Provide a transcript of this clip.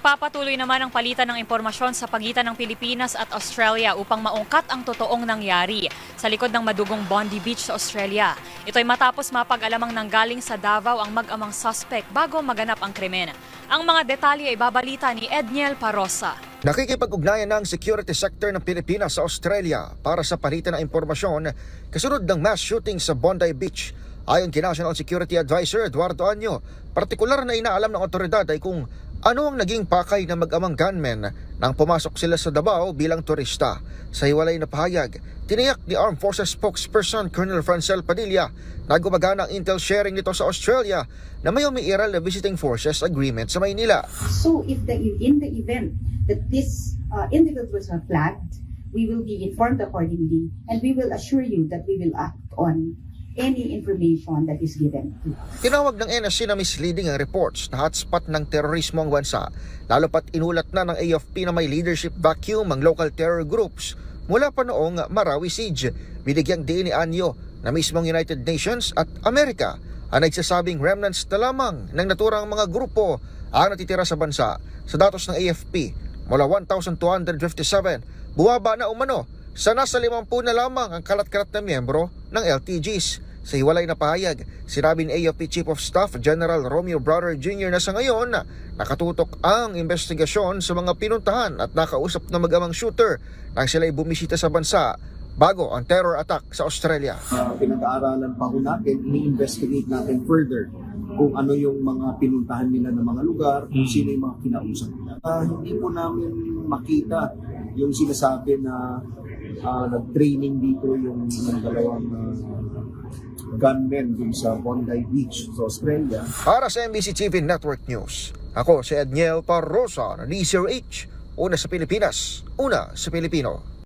Nagpapatuloy naman ang palitan ng impormasyon sa pagitan ng Pilipinas at Australia upang maungkat ang totoong nangyari sa likod ng madugong Bondi Beach sa Australia. Ito'y matapos mapag-alamang nanggaling sa Davao ang mag-amang suspect bago maganap ang krimen. Ang mga detalye ay babalita ni Edniel Parosa. Nakikipag-ugnayan ng security sector ng Pilipinas sa Australia para sa palitan ng impormasyon kasunod ng mass shooting sa Bondi Beach. Ayon kay National Security Advisor Eduardo Anyo, partikular na inaalam ng otoridad ay kung ano ang naging pakay ng mag-amang gunmen nang pumasok sila sa Davao bilang turista. Sa hiwalay na pahayag, tiniyak ni Armed Forces spokesperson Colonel Francel Padilla na gumagana ang intel sharing nito sa Australia na may umiiral na visiting forces agreement sa Maynila. So if in the event that these individuals are flagged, we will be informed accordingly and we will assure you that we will act on any information that is given. Tinawag ng NSC na misleading ang reports na hotspot ng terorismo ang bansa, lalo pat inulat na ng AFP na may leadership vacuum ang local terror groups mula pa noong Marawi Siege. Binigyang diin ni Anyo na mismong United Nations at Amerika ang nagsasabing remnants na lamang ng naturang mga grupo ang natitira sa bansa. Sa datos ng AFP, mula 1,257, buwaba na umano sa nasa 50 na lamang ang kalat-kalat na miyembro ng LTGs. Sa hiwalay na pahayag, sinabi ni AFP Chief of Staff General Romeo Brother Jr. na sa ngayon nakatutok ang investigasyon sa mga pinuntahan at nakausap na mag-amang shooter nang sila'y bumisita sa bansa bago ang terror attack sa Australia. Pinag-aaralan pa ho natin, ini-investigate natin further kung ano yung mga pinuntahan nila ng mga lugar, kung sino yung mga kinausap nila. Hindi po namin makita yung sinasabi na nag-training dito yung dalawang gunmen dun sa Bondi Beach sa Australia. Para sa MBC TV Network News, ako si Edniel Parosa ng DZRH, una sa Pilipinas, una sa Pilipino.